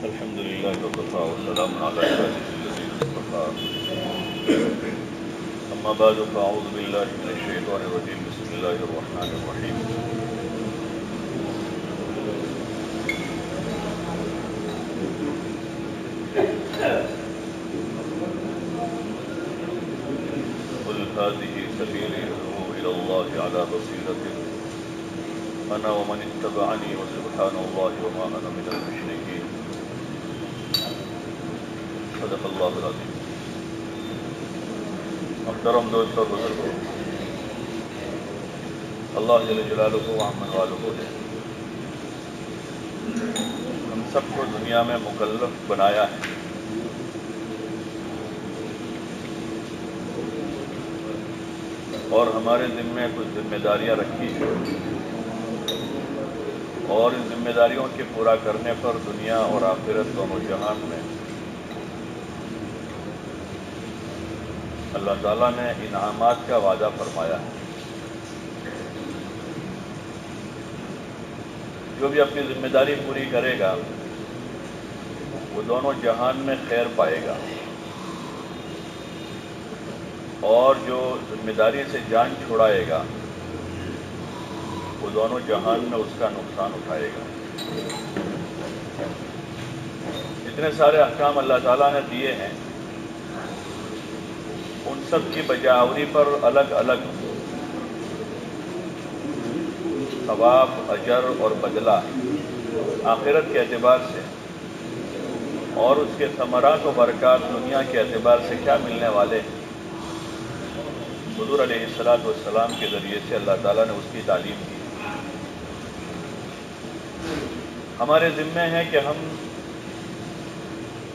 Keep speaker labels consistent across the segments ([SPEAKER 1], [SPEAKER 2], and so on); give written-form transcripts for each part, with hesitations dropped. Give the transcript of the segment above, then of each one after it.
[SPEAKER 1] الحمد لله وكفى وسلام على عباده الذين اصطفى. أما بعد فأعوذ بالله من الشيطان الرجيم. بسم الله الرحمن الرحيم. قل هذه سبيلي أدعو إلى الله على بصيرة أنا ومن اتبعني وسبحان الله وما أنا من المشركين. صدق اللہ العظیم. محترم دوست اور بزرگوں، اللہ جل جلالہ و عمن والہ نے ہم سب کو دنیا میں مکلف بنایا ہے اور ہمارے ذمے کچھ ذمہ داریاں رکھی ہیں، اور ان ذمہ داریوں کے پورا کرنے پر دنیا اور آخرت دونوں جہان میں اللہ تعالیٰ نے انعامات کا وعدہ فرمایا ہے. جو بھی اپنی ذمہ داری پوری کرے گا وہ دونوں جہان میں خیر پائے گا، اور جو ذمہ داری سے جان چھڑائے گا وہ دونوں جہان میں اس کا نقصان اٹھائے گا. جتنے سارے احکام اللہ تعالیٰ نے دیے ہیں ان سب کی بجاوری پر الگ الگ ثواب، اجر اور بدلہ آخرت کے اعتبار سے اور اس کے ثمرات و برکات دنیا کے اعتبار سے کیا ملنے والے ہیں، حضور علیہ السلام کے ذریعے سے اللہ تعالیٰ نے اس کی تعلیم کی. ہمارے ذمے ہے کہ ہم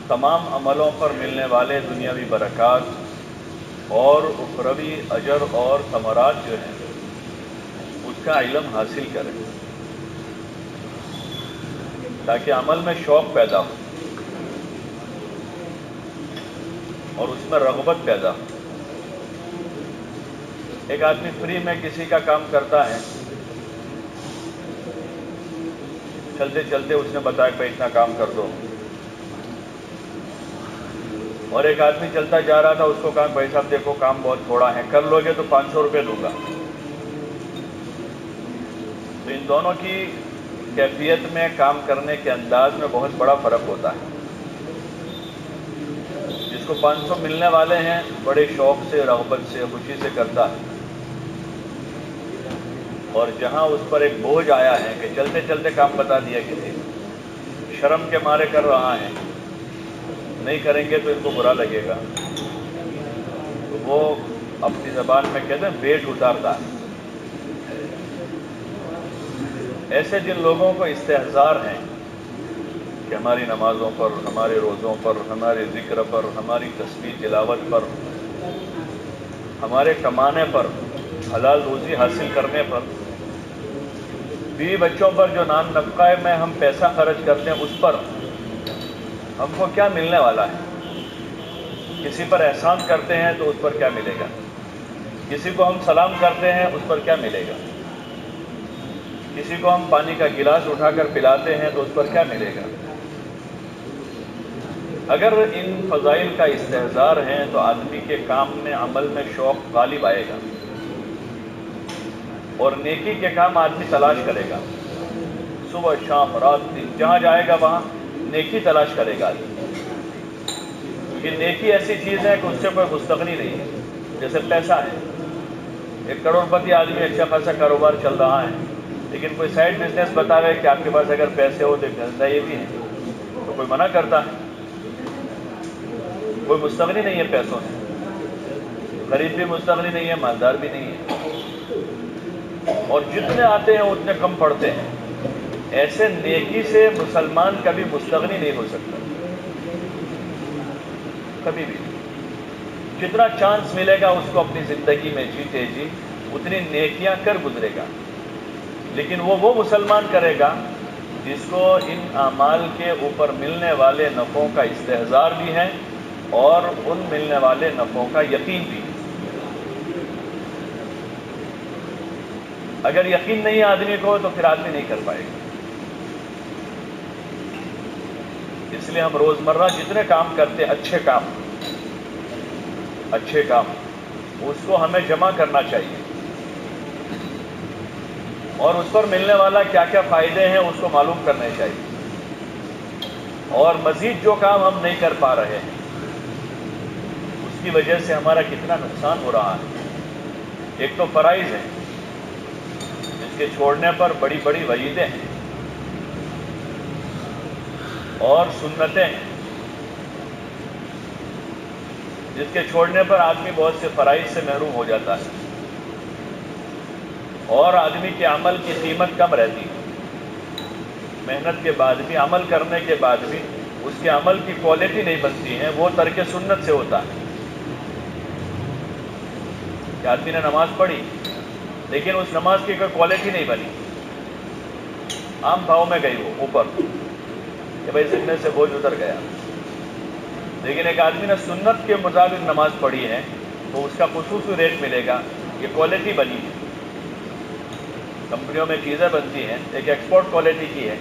[SPEAKER 1] تمام عملوں پر ملنے والے دنیاوی برکات اور اخروی اجر اور ثمرات جو ہیں اس کا علم حاصل کریں تاکہ عمل میں شوق پیدا ہو اور اس میں رغبت پیدا ہو. ایک آدمی فری میں کسی کا کام کرتا ہے، چلتے چلتے اس نے بتایا کہ اتنا کام کر دو، اور ایک آدمی چلتا جا رہا تھا، اس کو کہا بھائی صاحب دیکھو کام بہت تھوڑا ہے، کر لو گے تو 500 روپے دوں گا. تو ان دونوں کی کیفیت میں، کام کرنے کے انداز میں بہت بڑا فرق ہوتا ہے. جس کو 500 ملنے والے ہیں بڑے شوق سے، رغبت سے، خوشی سے کرتا ہے، اور جہاں اس پر ایک بوجھ آیا ہے کہ چلتے چلتے کام بتا دیا کسی نے، شرم کے مارے کر رہا ہے، نہیں کریں گے تو ان کو برا لگے گا، تو وہ اپنی زبان میں کہتے ہیں ویٹ اتارتا ہے. ایسے جن لوگوں کو استحضار ہیں کہ ہماری نمازوں پر، ہمارے روزوں پر، ہمارے ذکر پر، ہماری تسبیح تلاوت پر، ہمارے کمانے پر، حلال روزی حاصل کرنے پر، بیوی بچوں پر جو نان نفقہ میں ہم پیسہ خرچ کرتے ہیں اس پر ہم کو کیا ملنے والا ہے. کسی پر احسان کرتے ہیں تو اس پر کیا ملے گا، کسی کو ہم سلام کرتے ہیں اس پر کیا ملے گا، کسی کو ہم پانی کا گلاس اٹھا کر پلاتے ہیں تو اس پر کیا ملے گا. اگر ان فضائل کا استحضار ہے تو آدمی کے کام میں، عمل میں شوق غالب آئے گا، اور نیکی کے کام آدمی تلاش کرے گا. صبح شام رات دن جہاں جائے گا وہاں نیکی تلاش کرے گا آدمی. کہ نیکی ایسی چیز ہے کہ اس سے کوئی مستغنی نہیں ہے. جیسے پیسہ ہے، ایک کروڑپتی آدمی اچھا خاصا کاروبار چل رہا ہے، لیکن کوئی سائڈ بزنس بتاوے کہ آپ کے پاس اگر پیسے ہو تو یہ بھی ہے، تو کوئی منع کرتا ہے. کوئی مستغنی نہیں ہے پیسوں سے، غریب بھی مستغنی نہیں ہے، مالدار بھی نہیں ہے، اور جتنے آتے ہیں اتنے کم پڑتے ہیں. ایسے نیکی سے مسلمان کبھی مستغنی نہیں ہو سکتا، کبھی بھی. جتنا چانس ملے گا اس کو اپنی زندگی میں جیتے جی اتنی نیکیاں کر گزرے گا. لیکن وہ مسلمان کرے گا جس کو ان اعمال کے اوپر ملنے والے نفعوں کا استحضار بھی ہے اور ان ملنے والے نفعوں کا یقین بھی. اگر یقین نہیں آدمی کو تو پھر آدمی نہیں کر پائے گا. اس لیے ہم روزمرہ جتنے کام کرتے ہیں اچھے کام اس کو ہمیں جمع کرنا چاہیے، اور اس پر ملنے والا کیا کیا فائدے ہیں اس کو معلوم کرنے چاہیے، اور مزید جو کام ہم نہیں کر پا رہے ہیں اس کی وجہ سے ہمارا کتنا نقصان ہو رہا ہے۔ ایک تو فرائض ہے جس کے چھوڑنے پر بڑی بڑی وعیدیں ہیں، اور سنتیں ہیں جس کے چھوڑنے پر آدمی بہت سے فرائض سے محروم ہو جاتا ہے، اور آدمی کے عمل کی قیمت کم رہتی ہے۔ محنت کے بعد بھی، عمل کرنے کے بعد بھی اس کے عمل کی کوالٹی نہیں بنتی ہے، وہ ترک سنت سے ہوتا ہے کہ آدمی نے نماز پڑھی لیکن اس نماز کی کوئی کوالٹی نہیں بنی، عام بھاؤ میں گئی وہ اوپر کہ بھائی ذمے سے بوجھ اتر گیا، لیکن ایک آدمی نے سنت کے مطابق نماز پڑھی ہے تو اس کا خصوصی ریٹ ملے گا، یہ کوالٹی بنی ہے۔ کمپنیوں میں چیزیں بنتی ہیں، ایک ایکسپورٹ کوالٹی کی ہے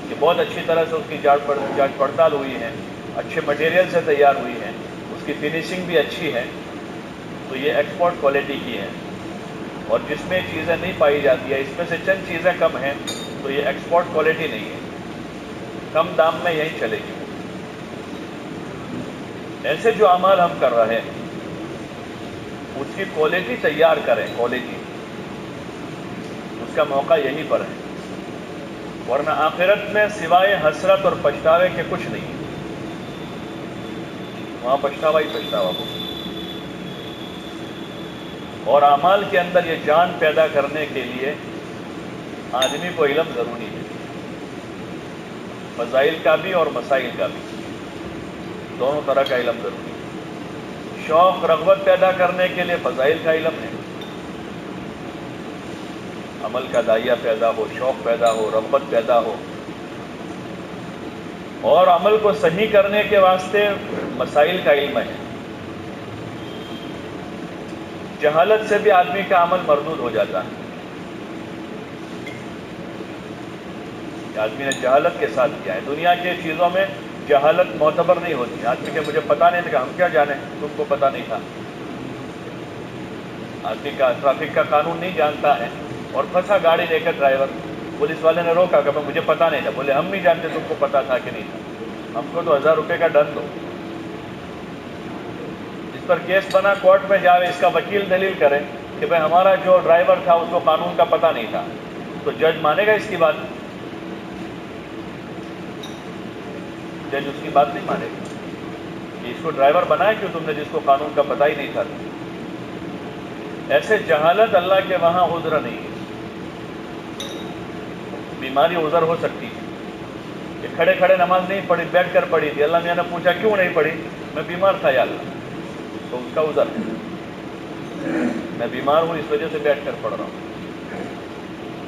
[SPEAKER 1] کہ بہت اچھی طرح سے اس کی جانچ پڑتال ہوئی ہے، اچھے مٹیریل سے تیار ہوئی ہے، اس کی فنیشنگ بھی اچھی ہے، تو یہ ایکسپورٹ کوالٹی کی ہے۔ اور جس میں چیزیں نہیں پائی جاتی ہے، اس میں سے چند چیزیں کم ہیں، تو یہ ایکسپورٹ کوالٹی نہیں ہے، کم دام میں یہی چلے گی۔ ایسے جو اعمال ہم کر رہے ہیں اس کی کوالٹی تیار کریں، کوالٹی، اس کا موقع یہیں پر ہے، ورنہ آخرت میں سوائے حسرت اور پچھتاوے کے کچھ نہیں ہے، وہاں پچھتاوا ہی پچھتاوا ہو۔ اور اعمال کے اندر یہ جان پیدا کرنے کے لیے آدمی کو علم ضروری ہے، فضائل کا بھی اور مسائل کا بھی، دونوں طرح کا علم ضروری ہے۔ شوق رغبت پیدا کرنے کے لیے فضائل کا علم ہے، عمل کا دائیا پیدا ہو، شوق پیدا ہو، رغبت پیدا ہو، اور عمل کو صحیح کرنے کے واسطے مسائل کا علم ہے۔ جہالت سے بھی آدمی کا عمل مردود ہو جاتا ہے، کہ آدمی نے جہالت کے ساتھ کیا ہے۔ دنیا کے چیزوں میں جہالت معتبر نہیں ہوتی، آدمی کہ مجھے پتا نہیں تھا، کہ ہم کیا جانیں، تم کو پتا نہیں تھا۔ آدمی کا ٹریفک کا قانون نہیں جانتا ہے اور پھنسا گاڑی لے کر ڈرائیور، پولیس والے نے روکا کہ مجھے پتا نہیں تھا، بولے ہم نہیں جانتے تم کو پتا تھا کہ نہیں تھا، ہم کو تو 1000 روپے کا ڈن دو۔ اس پر کیس بنا، کورٹ میں جاوے، اس کا وکیل دلیل کرے کہ بھائی ہمارا جو ڈرائیور تھا اس کو قانون کا پتہ نہیں تھا، تو جج مانے گا اس کی بات؟ جج اس کی بات نہیں مانے گا کہ اس کو ڈرائیور بنایا کیوں تم نے جس کو قانون کا پتہ ہی نہیں تھا۔ ایسے جہالت اللہ کے وہاں عذر نہیں ہے۔ بیماری عذر ہو سکتی ہے کہ کھڑے کھڑے نماز نہیں پڑھی، بیٹھ کر پڑھی تھی، اللہ میاں نے پوچھا کیوں نہیں پڑھی، میں بیمار تھا یا اللہ، تو اس کا عذر ہے، میں بیمار ہوں اس وجہ سے بیٹھ کر پڑھ رہا ہوں۔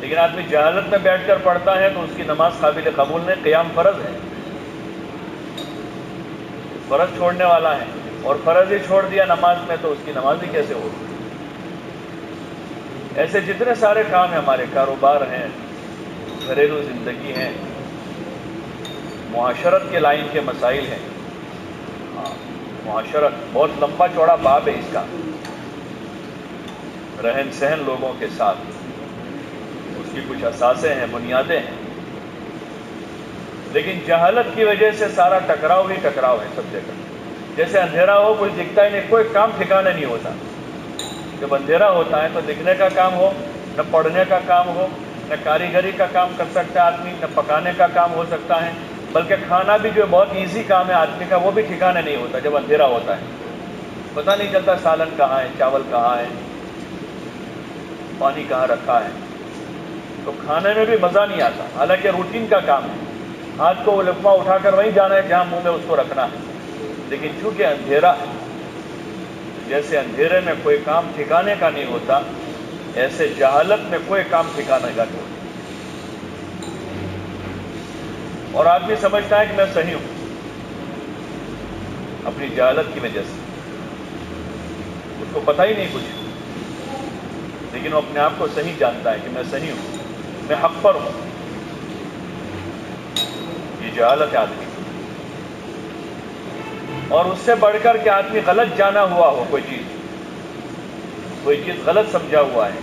[SPEAKER 1] لیکن آدمی جہالت میں بیٹھ کر پڑھتا ہے تو اس کی نماز قابل قبول نہیں، قیام فرض ہے، فرض چھوڑنے والا ہے، اور فرض ہی چھوڑ دیا نماز میں تو اس کی نماز ہی کیسے ہوگی؟ ایسے جتنے سارے کام ہیں، ہمارے کاروبار ہیں، گھریلو زندگی ہیں، معاشرت کے لائن کے مسائل ہیں۔ معاشرت بہت لمبا چوڑا باب ہے اس کا، رہن سہن لوگوں کے ساتھ، اس کی کچھ اساسیں ہیں، بنیادیں ہیں، لیکن جہالت کی وجہ سے سارا ٹکراؤ ہی ٹکراؤ ہے سب جگہ۔ جیسے اندھیرا ہو، کوئی دکھتا ہی نہیں، کوئی کام ٹھکانے نہیں ہوتا۔ جب اندھیرا ہوتا ہے تو لکھنے کا کام ہو، نہ پڑھنے کا کام ہو، نہ کاریگری کا کام کر سکتا ہے آدمی، نہ پکانے کا کام ہو سکتا ہے، بلکہ کھانا بھی جو بہت ایزی کام ہے آدمی کا، وہ بھی ٹھکانے نہیں ہوتا جب اندھیرا ہوتا ہے۔ پتہ نہیں چلتا سالن کہاں ہے، چاول کہاں ہے، پانی کہاں رکھا ہے، تو کھانے میں بھی مزہ نہیں آتا، حالانکہ روٹین کا کام ہے، ہاتھ کو وہ لقمہ اٹھا کر وہیں جانا ہے جہاں منہ میں اس کو رکھنا ہے، لیکن چونکہ اندھیرا ہے، جیسے اندھیرے میں کوئی کام ٹھکانے کا نہیں ہوتا، ایسے جہالت میں کوئی کام ٹھکانے کا نہیں ہوتا، اور آدمی سمجھتا ہے کہ میں صحیح ہوں اپنی جہالت کی وجہ سے، اس کو پتہ ہی نہیں کچھ، لیکن وہ اپنے آپ کو صحیح جانتا ہے کہ میں صحیح ہوں، میں حق پر ہوں۔ یہ جہالت ہے آدمی، اور اس سے بڑھ کر کہ آدمی غلط جانا ہوا ہو کوئی چیز غلط سمجھا ہوا ہے،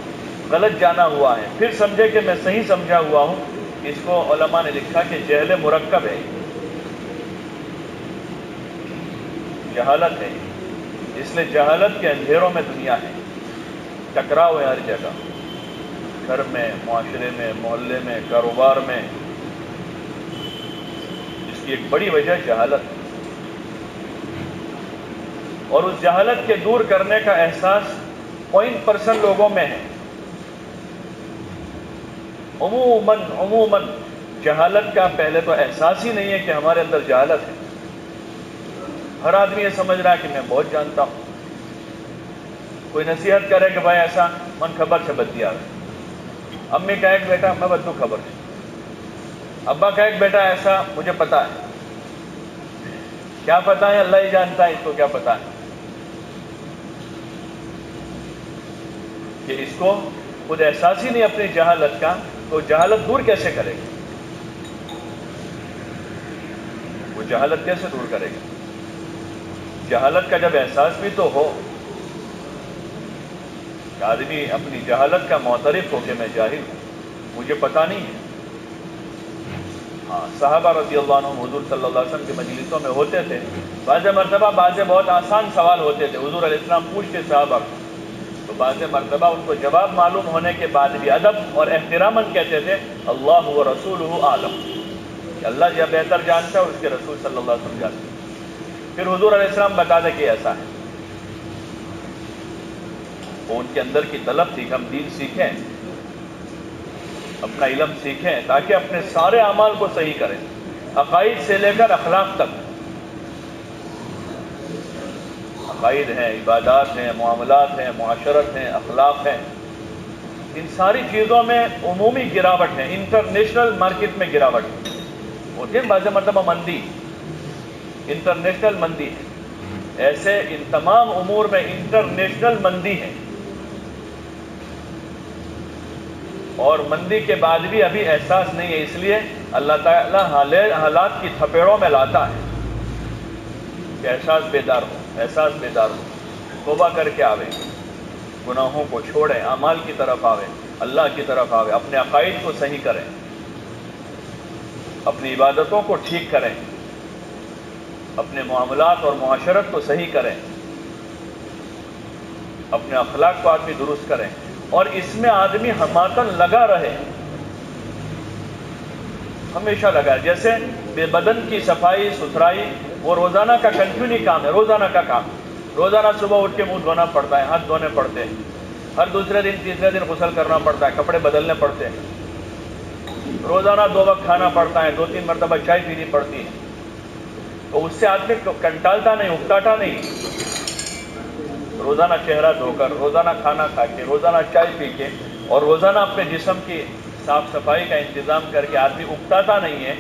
[SPEAKER 1] غلط جانا ہوا ہے، پھر سمجھے کہ میں صحیح سمجھا ہوا ہوں، اس کو علماء نے لکھا کہ جہل مرکب ہے، جہالت ہے۔ اس لیے جہالت کے اندھیروں میں دنیا ہے، ٹکراؤ ہے ہر جگہ، گھر میں، معاشرے میں، محلے میں، کاروبار میں۔ اس کی ایک بڑی وجہ جہالت ہے، اور اس جہالت کے دور کرنے کا احساس 0% لوگوں میں ہے۔ عموماً جہالت کا پہلے تو احساس ہی نہیں ہے کہ ہمارے اندر جہالت ہے۔ ہر آدمی یہ سمجھ رہا ہے کہ میں بہت جانتا ہوں۔ کوئی نصیحت کرے کہ بھائی ایسا من خبر سے بد دیا، امی کہے کہ بیٹا میں بدوں خبر سے، ابا کہے کہ بیٹا ایسا مجھے پتا ہے۔ کیا پتا ہے؟ اللہ ہی جانتا ہے اس کو کیا پتا ہے، کہ اس کو خود احساس ہی نہیں اپنی جہالت کا، تو جہالت دور کیسے کرے گا؟ وہ جہالت کیسے دور کرے گا؟ جہالت کا جب احساس بھی تو ہو کہ آدمی اپنی جہالت کا معترف ہو کہ میں جاہل ہوں، مجھے پتا نہیں ہے۔ ہاں، صحابہ رضی اللہ عنہم حضور صلی اللہ علیہ وسلم کی مجلسوں میں ہوتے تھے، بعض مرتبہ بہت آسان سوال ہوتے تھے، حضور علیہ السلام پوچھتے صحابہ کو، تو بعض مرتبہ ان کو جواب معلوم ہونے کے بعد بھی ادب اور احتراماً کہتے تھے اللہ و رسولہ اعلم، کہ اللہ یہ بہتر جانتا ہے اور اس کے رسول صلی اللہ علیہ وسلم جانتے ہیں۔ پھر حضور علیہ السلام بتا دے کہ ایسا ہے۔ وہ ان کے اندر کی طلب تھی کہ ہم دین سیکھیں، اپنا علم سیکھیں، تاکہ اپنے سارے اعمال کو صحیح کریں، عقائد سے لے کر اخلاق تک۔ عقائد ہیں، عبادات ہیں، معاملات ہیں، معاشرت ہیں، اخلاق ہیں، ان ساری چیزوں میں عمومی گراوٹ ہے، انٹرنیشنل مارکیٹ میں گراوٹ ہے۔ ہوتی ہے بعض مرتبہ مندی، انٹرنیشنل مندی ہے، ایسے ان تمام امور میں انٹرنیشنل مندی ہے، اور مندی کے بعد بھی ابھی احساس نہیں ہے، اس لیے اللہ تعالیٰ حالات کی تھپیڑوں میں لاتا ہے کہ احساس بیدار ہو، توبہ کر کے آوے، گناہوں کو چھوڑیں، اعمال کی طرف آوے، اللہ کی طرف آوے، اپنے عقائد کو صحیح کریں، اپنی عبادتوں کو ٹھیک کریں، اپنے معاملات اور معاشرت کو صحیح کریں، اپنے اخلاق کو آدمی درست کریں، اور اس میں آدمی ہماتن لگا رہے، ہمیشہ لگا رہے۔ جیسے بے بدن کی صفائی ستھرائی وہ روزانہ کا کنٹینیو کام ہے، روزانہ کا کام، روزانہ صبح اٹھ کے منہ دھونا پڑتا ہے، ہاتھ دھونے پڑتے ہیں، ہر دوسرے دن تیسرے دن غسل کرنا پڑتا ہے، کپڑے بدلنے پڑتے ہیں، روزانہ 2 وقت کھانا پڑتا ہے، 2-3 مرتبہ چائے پینی پڑتی ہے، تو اس سے آدمی کنٹالتا نہیں، اکتاتا نہیں۔ روزانہ چہرہ دھو کر، روزانہ کھانا کھا کے، روزانہ چائے پی کے، اور روزانہ اپنے جسم کی صاف صفائی کا انتظام کر کے آدمی اکتاتا نہیں ہے،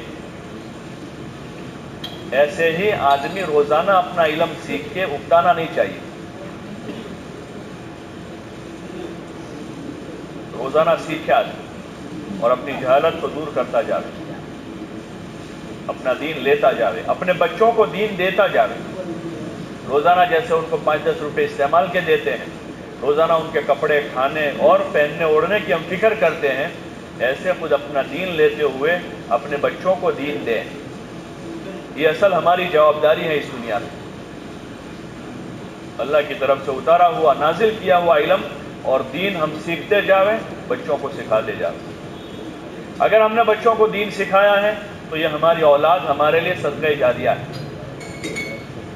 [SPEAKER 1] ایسے ہی آدمی روزانہ اپنا علم سیکھ کے اکتانا نہیں چاہیے، روزانہ سیکھے آدمی اور اپنی جہالت کو دور کرتا جاوے، اپنا دین لیتا جاوے، اپنے بچوں کو دین دیتا جاوے، روزانہ جیسے ان کو 5-10 روپے استعمال کے دیتے ہیں، روزانہ ان کے کپڑے، کھانے اور پہننے اوڑھنے کی ہم فکر کرتے ہیں، ایسے خود اپنا دین لیتے ہوئے اپنے بچوں کو دین دیں۔ یہ اصل ہماری جوابداری ہے اس دنیا میں، اللہ کی طرف سے اتارا ہوا، نازل کیا ہوا علم اور دین ہم سیکھتے جاویں، بچوں کو سکھاتے جاویں۔ اگر ہم نے بچوں کو دین سکھایا ہے تو یہ ہماری اولاد ہمارے لیے صدقہ جاریہ ہے،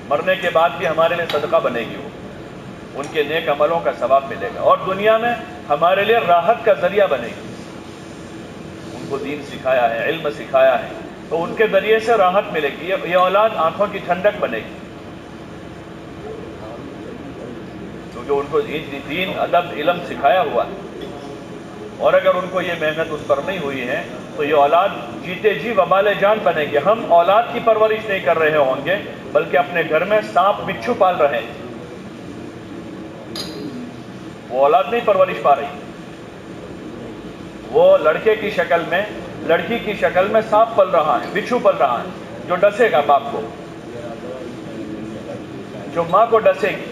[SPEAKER 1] مرنے کے بعد بھی ہمارے لیے صدقہ بنے گی، وہ ان کے نیک عملوں کا ثواب ملے گا، اور دنیا میں ہمارے لیے راحت کا ذریعہ بنے گی۔ ان کو دین سکھایا ہے، علم سکھایا ہے، تو ان کے ذریعے سے راحت ملے گی، یہ اولاد آنکھوں کی ٹھنڈک بنے گی، کیونکہ ان کو دین، ادب، علم سکھایا ہوا ہے۔ اور اگر ان کو یہ محنت اس پر نہیں ہوئی ہے تو یہ اولاد جیتے جی وبال جان بنے گی۔ ہم اولاد کی پرورش نہیں کر رہے ہوں گے، بلکہ اپنے گھر میں سانپ بچھو پال رہے ہیں، وہ اولاد نہیں پرورش پا رہی، وہ لڑکے کی شکل میں، لڑکی کی شکل میں سانپ پل رہا ہے، بچھو پل رہا ہے، جو ڈسے گا باپ کو۔ جو ماں کو ڈسے گی،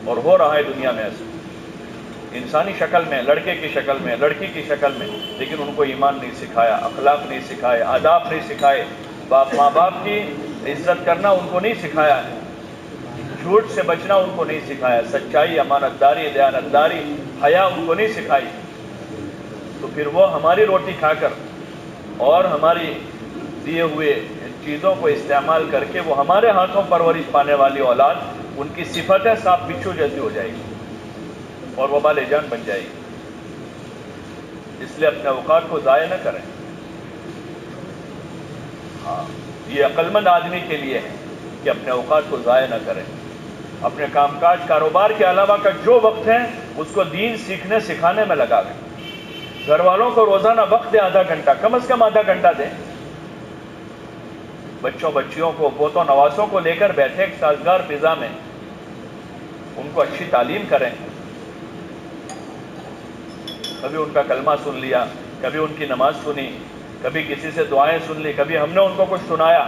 [SPEAKER 1] اور ہو رہا ہے دنیا میں ایسا، انسانی شکل میں، لڑکے کی شکل میں، لڑکی کی شکل میں، لیکن ان کو ایمان نہیں سکھایا، اخلاق نہیں سکھائے، آداب نہیں سکھائے، ماں باپ کی عزت کرنا ان کو نہیں سکھایا ہے، جھوٹ سے بچنا ان کو نہیں سکھایا، سچائی، امانت داری، دیانت داری، حیا ان کو نہیں سکھائی، تو پھر وہ ہماری روٹی کھا کر اور ہماری دیے ہوئے چیزوں کو استعمال کر کے وہ ہمارے ہاتھوں پرورش پانے والی اولاد، ان کی صفتیں سانپ بچھو جیسی ہو جائے گی اور وبال جان بن جائے گی۔ اس لیے اپنے اوقات کو ضائع نہ کریں۔ ہاں، یہ عقل مند آدمی کے لیے ہے کہ اپنے اوقات کو ضائع نہ کریں، اپنے کام کاج کاروبار کے علاوہ کا جو وقت ہے اس کو دین سیکھنے سکھانے میں لگا دیں۔ گھر والوں کو روزانہ وقت دیں، آدھا گھنٹہ، کم از کم آدھا گھنٹہ دیں۔ بچوں بچیوں کو، پوتوں نواسوں کو لے کر بیٹھے ایک سازگار فضا میں، ان کو اچھی تعلیم کریں، کبھی ان کا کلمہ سن لیا، کبھی ان کی نماز سنی، کبھی کسی سے دعائیں سن لی، کبھی ہم نے ان کو کچھ سنایا۔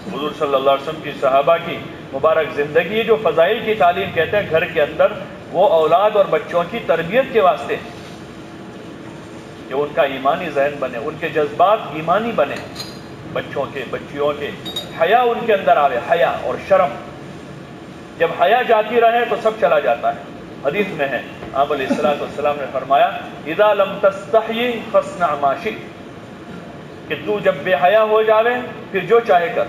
[SPEAKER 1] حضور صلی اللہ علیہ وسلم کی، صحابہ کی مبارک زندگی جو فضائل کی تعلیم کہتے ہیں گھر کے اندر، وہ اولاد اور بچوں کی تربیت کے واسطے کہ ان کا ایمانی ذہن بنے، ان کے جذبات ایمانی بنے، بچوں کے، بچیوں کے، حیا ان کے اندر آوے، حیا اور شرم۔ جب حیا جاتی رہے تو سب چلا جاتا ہے۔ حدیث میں ہے، آپ علیہ السلام نے فرمایا، اذا لم تستحی فاصنع ما شئت، کہ تو جب بے حیا ہو جاوے پھر جو چاہے کر۔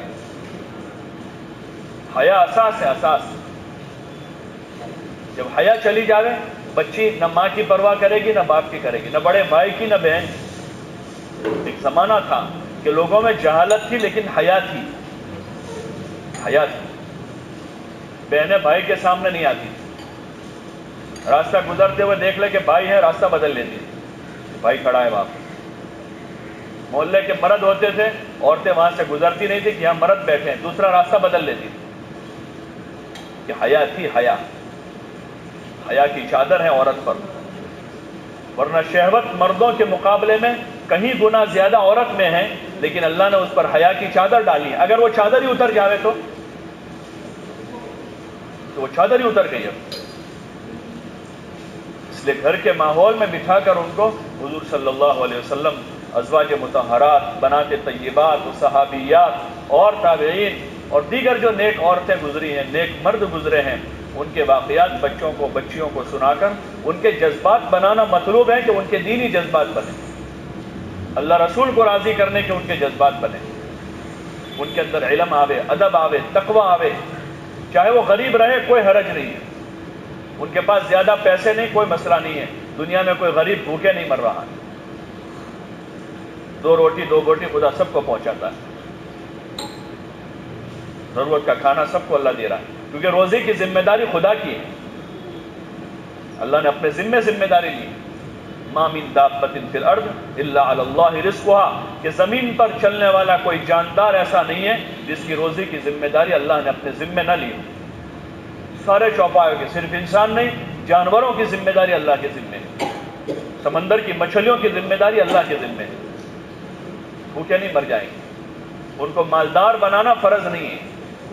[SPEAKER 1] حیا اساس ہے، اساس۔ جب حیا چلی جاوے، بچی نہ ماں کی پرواہ کرے گی، نہ باپ کی کرے گی، نہ بڑے بھائی کی، نہ بہن کی۔ ایک زمانہ تھا کہ لوگوں میں جہالت تھی لیکن حیا تھی، حیا تھی۔ بہنیں بھائی کے سامنے نہیں آتی، راستہ گزرتے ہوئے دیکھ لے کہ بھائی ہے، راستہ بدل لیتی، بھائی کھڑا ہے وہاں۔ محلے کے مرد ہوتے تھے، عورتیں وہاں سے گزرتی نہیں تھی کہ یہاں مرد بیٹھے ہیں، دوسرا راستہ بدل لیتی تھی، کہ حیا تھی، حیا۔ حیا کی چادر ہے عورت پر، ورنہ شہوت مردوں کے مقابلے میں کہیں گنا زیادہ عورت میں ہے، لیکن اللہ نے اس پر حیا کی چادر ڈالی ہے۔ اگر وہ چادر ہی اتر جاوے تو وہ چادر ہی اتر گئی اب۔ اس لیے گھر کے ماحول میں بٹھا کر ان کو حضور صلی اللہ علیہ وسلم، ازواج مطہرات، بنات طیبات، صحابیات اور تابعین اور دیگر جو نیک عورتیں گزری ہیں، نیک مرد گزرے ہیں، ان کے واقعات بچوں کو، بچیوں کو سنا کر ان کے جذبات بنانا مطلوب ہے، کہ ان کے دینی جذبات بنے، اللہ رسول کو راضی کرنے کے ان کے جذبات بنے، ان کے اندر علم آوے، ادب آوے، تقوی آوے، چاہے وہ غریب رہے کوئی حرج نہیں ہے، ان کے پاس زیادہ پیسے نہیں، کوئی مسئلہ نہیں ہے، دنیا میں کوئی غریب بھوکے نہیں مر رہا، دو روٹی دو بوٹی خدا سب کو پہنچاتا ہے، ضرورت کا کھانا سب کو اللہ دے رہا ہے، کیونکہ روزی کی ذمہ داری خدا کی ہے، اللہ نے اپنے ذمہ داری لی۔ ما من دابۃ فی الارض الا علی اللہ رزقها، کہ زمین پر چلنے والا کوئی جاندار ایسا نہیں ہے جس کی روزی کی ذمہ داری اللہ نے اپنے ذمہ نہ لی ہو۔ سارے چوپائے کے، صرف انسان نہیں، جانوروں کی ذمہ داری اللہ کے ذمہ ہے، سمندر کی مچھلیوں کی ذمہ داری اللہ کے ذمہ ہے، بھوکے نہیں مر جائیں گے۔ ان کو مالدار بنانا فرض نہیں ہے،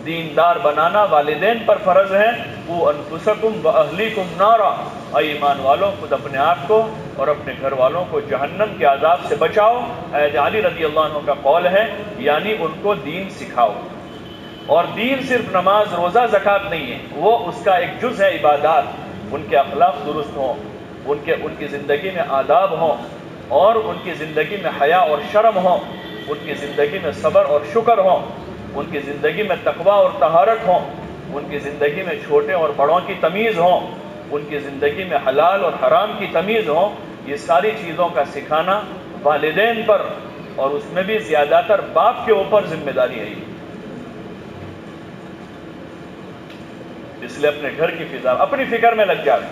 [SPEAKER 1] دیندار بنانا والدین پر فرض ہے۔ وہ انفسکم واہلیکم نارا، اے ایمان والوں خود اپنے آپ کو اور اپنے گھر والوں کو جہنم کے عذاب سے بچاؤ۔ حضرت علی رضی اللہ عنہ کا قول ہے، یعنی ان کو دین سکھاؤ، اور دین صرف نماز روزہ زکوٰۃ نہیں ہے، وہ اس کا ایک جز ہے، عبادات۔ ان کے اخلاق درست ہوں، ان کی زندگی میں آداب ہوں، اور ان کی زندگی میں حیا اور شرم ہوں، ان کی زندگی میں صبر اور شکر ہوں، ان کی زندگی میں تقوی اور طہارت ہوں، ان کی زندگی میں چھوٹے اور بڑوں کی تمیز ہوں، ان کی زندگی میں حلال اور حرام کی تمیز ہوں۔ یہ ساری چیزوں کا سکھانا والدین پر، اور اس میں بھی زیادہ تر باپ کے اوپر ذمہ داری ہے یہ۔ اس لیے اپنے گھر کی فضا، اپنی فکر میں لگ جائے،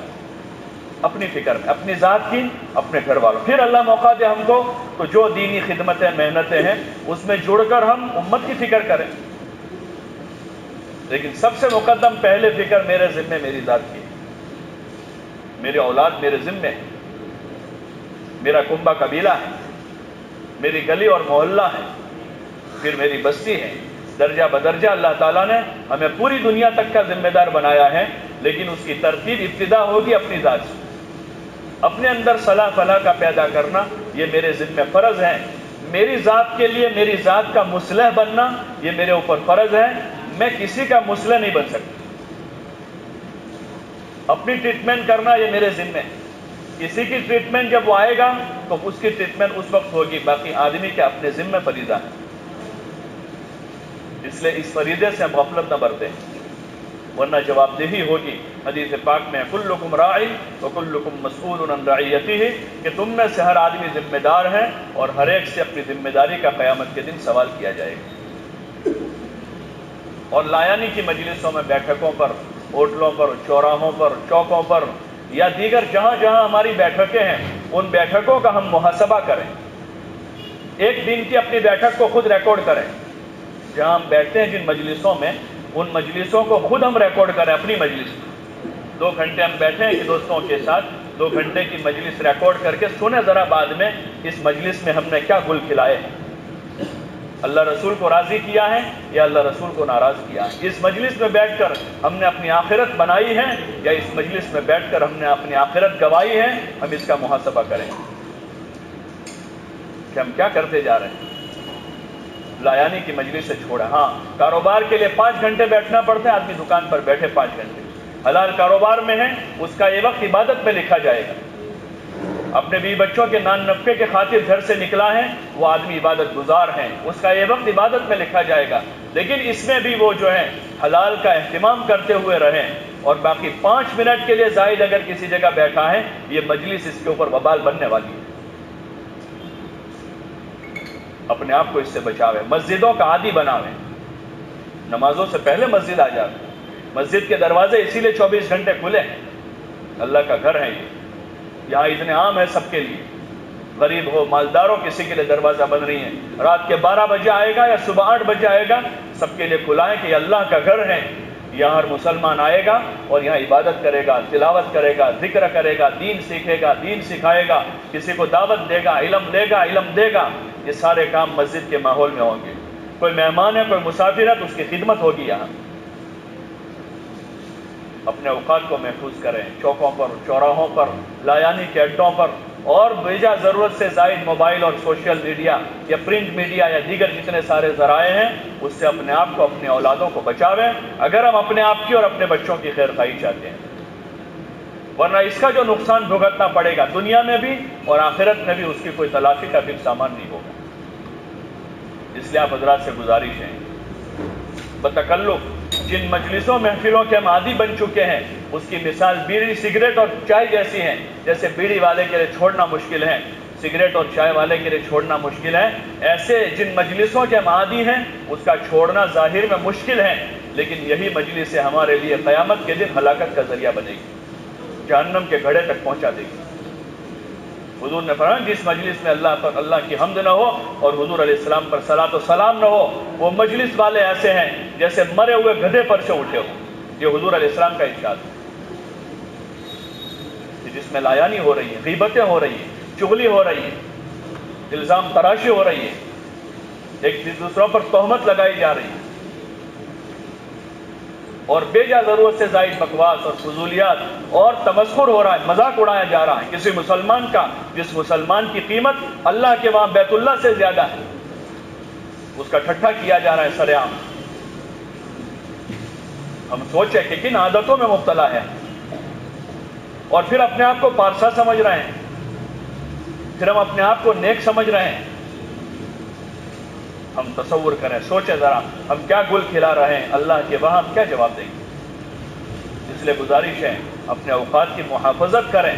[SPEAKER 1] اپنی فکر میں، اپنی ذات کی، اپنے گھر والوں، پھر اللہ موقع دے ہم کو تو جو دینی خدمتیں، محنتیں ہیں اس میں جڑ کر ہم امت کی فکر کریں، لیکن سب سے مقدم پہلے فکر میرے ذمے، میری ذات کی، میری اولاد میرے ذمے ہے، میرا کنبہ قبیلہ ہے، میری گلی اور محلہ ہے، پھر میری بستی ہے، درجہ بدرجہ اللہ تعالیٰ نے ہمیں پوری دنیا تک کا ذمہ دار بنایا ہے، لیکن اس کی ترتیب ابتدا ہوگی اپنی ذات سے۔ اپنے اندر صلاح فلاح کا پیدا کرنا یہ میرے ذمہ فرض ہے۔ میری ذات کے لیے میری ذات کا مصلح بننا یہ میرے اوپر فرض ہے۔ میں کسی کا مصلح نہیں بن سکتا۔ اپنی ٹریٹمنٹ کرنا یہ میرے ذمہ ہے۔ کسی کی ٹریٹمنٹ جب وہ آئے گا تو اس کی ٹریٹمنٹ اس وقت ہوگی، باقی آدمی کے اپنے ذمہ فریضہ ہے۔ اس لیے اس فریضے سے ہم غفلت نہ برتیں، ورنہ جواب دہی ہوگی۔ حدیث پاک میں کلکم راع وکلکم مسئول عن رعیتہ، کہ تم میں سے ہر آدمی ذمہ دار ہے اور ہر ایک سے اپنی ذمہ داری کا قیامت کے دن سوال کیا جائے گا۔ اور لایانی کی مجلسوں میں، بیٹھکوں پر، ہوٹلوں پر، چوراہوں پر، چوکوں پر یا دیگر جہاں جہاں ہماری بیٹھکیں ہیں، ان بیٹھکوں کا ہم محاسبہ کریں۔ ایک دن کی اپنی بیٹھک کو خود ریکارڈ کریں۔ جہاں ہم بیٹھتے ہیں جن مجلسوں میں، ان مجلسوں کو خود ہم ریکارڈ کریں اپنی مجلس میں۔ 2 گھنٹے ہم بیٹھے ہیں کہ دوستوں کے ساتھ، 2 گھنٹے کی مجلس ریکارڈ کر کے سنیں ذرا بعد میں اس مجلس میں ہم نے کیا گل کھلائے ہیں، اللہ رسول کو راضی کیا ہے یا اللہ رسول کو ناراض کیا ہے۔ اس مجلس میں بیٹھ کر ہم نے اپنی آخرت بنائی ہے یا اس مجلس میں بیٹھ کر ہم نے اپنی آخرت گوائی ہے، ہم اس کا محاسبہ کریں کہ ہم کیا کرتے جا رہے ہیں۔ لایانی کی مجلس سے چھوڑا۔ ہاں، کاروبار کے لیے 5 گھنٹے بیٹھنا پڑتا ہے، آدمی دکان پر بیٹھے 5 گھنٹے، حلال کاروبار میں ہے، اس کا یہ وقت عبادت میں لکھا جائے گا۔ اپنے بیوی بچوں کے نان نفقے کے خاطر گھر سے نکلا ہے، وہ آدمی عبادت گزار ہیں، اس کا یہ وقت عبادت میں لکھا جائے گا۔ لیکن اس میں بھی وہ جو ہے حلال کا اہتمام کرتے ہوئے رہیں، اور باقی 5 منٹ کے لیے زائد اگر کسی جگہ بیٹھا ہے، یہ مجلس اس کے اوپر وبال بننے والی ہے۔ اپنے آپ کو اس سے بچاویں۔ مسجدوں کا عادی بناویں، نمازوں سے پہلے مسجد آ جاویں۔ مسجد کے دروازے اسی لیے 24 گھنٹے کھلے ہیں، اللہ کا گھر ہے یہ، یہاں اتنے عام ہے سب کے لیے، غریب ہو مالدار ہو، کسی کے لیے دروازہ بند نہیں ہے۔ رات کے 12 بجے آئے گا یا صبح 8 بجے آئے گا، سب کے لیے کھلا ہے کہ یہ اللہ کا گھر ہے۔ یہاں ہر مسلمان آئے گا اور یہاں عبادت کرے گا، تلاوت کرے گا، ذکر کرے گا، دین سیکھے گا، دین سکھائے گا، کسی کو دعوت دے گا، علم دے گا، علم دے گا۔ یہ سارے کام مسجد کے ماحول میں ہوں گے۔ کوئی مہمان ہے، کوئی مسافر ہے تو اس کی خدمت ہوگی یہاں۔ اپنے اوقات کو محفوظ کریں، چوکوں پر، چوراہوں پر، لایانی کے اڈوں پر، اور بیجا ضرورت سے زائد موبائل اور سوشل میڈیا یا پرنٹ میڈیا یا دیگر جتنے سارے ذرائع ہیں، اس سے اپنے آپ کو، اپنے اولادوں کو بچاویں، اگر ہم اپنے آپ کی اور اپنے بچوں کی خیر خواہی چاہتے ہیں۔ ورنہ اس کا جو نقصان بھگتنا پڑے گا دنیا میں بھی اور آخرت میں بھی، اس کی کوئی تلافی کا بھی سامان نہیں ہوگا۔ اس لیے آپ حضرات سے گزارش ہے، بتکلف جن مجلسوں محفلوں کے ہم عادی بن چکے ہیں، اس کی مثال بیڑی سگریٹ اور چائے جیسی ہیں۔ جیسے بیڑی والے کے لیے چھوڑنا مشکل ہے، سگریٹ اور چائے والے کے لیے چھوڑنا مشکل ہے، ایسے جن مجلسوں کے ہم عادی ہیں اس کا چھوڑنا ظاہر میں مشکل ہے، لیکن یہی مجلس ہمارے لیے قیامت کے دن ہلاکت کا ذریعہ بنے گی، جہنم کے گھڑے تک پہنچا دے گی۔ حضور نے فرمایا جس مجلس میں اللہ پر اللہ کی حمد نہ ہو اور حضور علیہ السلام پر صلاۃ و سلام نہ ہو، وہ مجلس والے ایسے ہیں جیسے مرے ہوئے گدھے پر سے اٹھے ہو۔ یہ حضور علیہ السلام کا ارشاد ہے، جس میں لایانی ہو رہی ہے، غیبتیں ہو رہی ہیں، چغلی ہو رہی ہے، الزام تراشی ہو رہی ہے، ایک دوسروں پر تہمت لگائی جا رہی ہے، اور بے جا ضرورت سے زائد بکواس اور فضولیات اور تمسخر ہو رہا ہے، مذاق اڑایا جا رہا ہے کسی مسلمان کا، جس مسلمان کی قیمت اللہ کے وہاں بیت اللہ سے زیادہ ہے، اس کا ٹھٹھا کیا جا رہا ہے سر عام۔ ہم سوچیں کہ کن عادتوں میں مبتلا ہے، اور پھر اپنے آپ کو پارسا سمجھ رہے ہیں، پھر ہم اپنے آپ کو نیک سمجھ رہے ہیں۔ ہم تصور کریں، سوچیں ذرا، ہم کیا گل کھلا رہے ہیں، اللہ کے وہاں ہم کیا جواب دیں گے؟ اس لیے گزارش ہے اپنے اوقات کی محافظت کریں،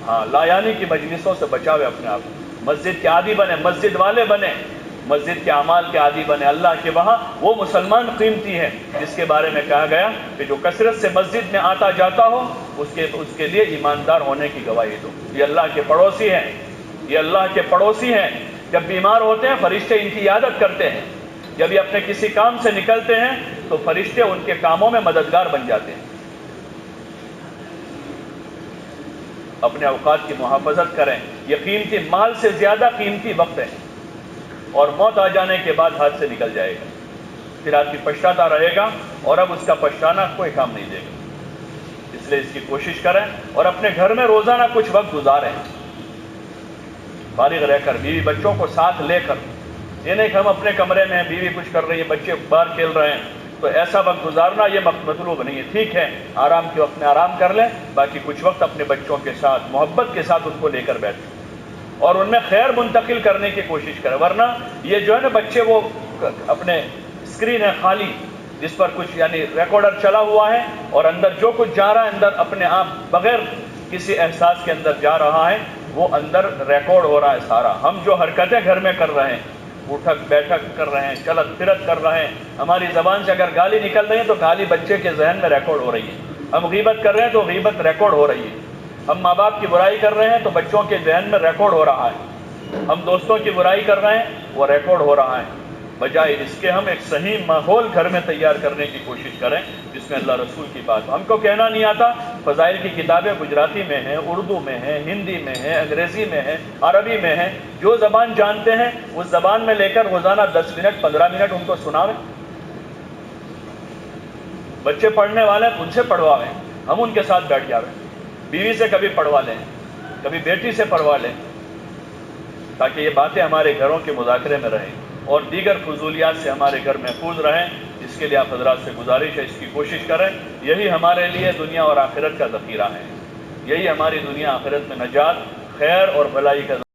[SPEAKER 1] ہاں لایانی کی مجلسوں سے بچاویں اپنے آپ کو، مسجد کے عادی بنے، مسجد والے بنے، مسجد کے اعمال کے عادی بنے۔ اللہ کے وہاں وہ مسلمان قیمتی ہے جس کے بارے میں کہا گیا کہ جو کثرت سے مسجد میں آتا جاتا ہو، اس کے لیے ایماندار ہونے کی گواہی دو۔ یہ اللہ کے پڑوسی ہیں، یہ اللہ کے پڑوسی ہیں۔ جب بیمار ہوتے ہیں فرشتے ان کی عیادت کرتے ہیں، جب یہ اپنے کسی کام سے نکلتے ہیں تو فرشتے ان کے کاموں میں مددگار بن جاتے ہیں۔ اپنے اوقات کی محافظت کریں، یہ قیمتی مال سے زیادہ قیمتی وقت ہے، اور موت آ جانے کے بعد ہاتھ سے نکل جائے گا۔ پھر آدمی پچھتاتا رہے گا اور اب اس کا پچھتانا کوئی کام نہیں دے گا. اس لیے اس کی کوشش کریں اور اپنے گھر میں روزانہ کچھ وقت گزاریں, بالغ رہ کر, بیوی بچوں کو ساتھ لے کر. یہ نہیں کہ ہم اپنے کمرے میں ہیں, بیوی کچھ کر رہی ہے, بچے باہر کھیل رہے ہیں, تو ایسا وقت گزارنا یہ مطلوب نہیں ہے. ٹھیک ہے, آرام کے وقت میں آرام کر لیں, باقی کچھ وقت اپنے بچوں کے ساتھ محبت کے ساتھ ان کو لے کر بیٹھیں اور ان میں خیر منتقل کرنے کی کوشش کریں. ورنہ یہ جو ہے نا بچے, وہ اپنے اسکرین ہے خالی جس پر کچھ یعنی ریکارڈر چلا ہوا ہے اور اندر جو کچھ جا رہا ہے اندر اپنے آپ بغیر کسی احساس کے اندر جا رہا ہے, وہ اندر ریکارڈ ہو رہا ہے سارا. ہم جو حرکتیں گھر میں کر رہے ہیں, اٹھک بیٹھک کر رہے ہیں, چلت پھرت کر رہے ہیں, ہماری زبان سے اگر گالی نکل رہی ہے تو گالی بچے کے ذہن میں ریکارڈ ہو رہی ہے. ہم غیبت کر رہے ہیں تو غیبت ریکارڈ ہو رہی ہے. ہم ماں باپ کی برائی کر رہے ہیں تو بچوں کے ذہن میں ریکارڈ ہو رہا ہے. ہم دوستوں کی برائی کر رہے ہیں, وہ ریکارڈ ہو رہا ہے. بجائے اس کے ہم ایک صحیح ماحول گھر میں تیار کرنے کی کوشش کریں جس میں اللہ رسول کی بات. ہم کو کہنا نہیں آتا, فضائل کی کتابیں گجراتی میں ہیں, اردو میں ہیں, ہندی میں ہیں, انگریزی میں ہیں, عربی میں ہیں. جو زبان جانتے ہیں اس زبان میں لے کر روزانہ 10 منٹ 15 منٹ ان کو سناویں. بچے پڑھنے والے ہیں, ان سے پڑھواویں, ہم ان کے ساتھ بیٹھ جاویں. بیوی سے کبھی پڑھوا لیں, کبھی بیٹی سے پڑھوا لیں, تاکہ یہ باتیں ہمارے گھروں کے مذاکرے میں رہیں اور دیگر فضولیات سے ہمارے گھر محفوظ رہیں. اس کے لیے آپ حضرات سے گزارش ہے, اس کی کوشش کریں. یہی ہمارے لیے دنیا اور آخرت کا ذخیرہ ہے. یہی ہماری دنیا آخرت میں نجات, خیر اور بھلائی کا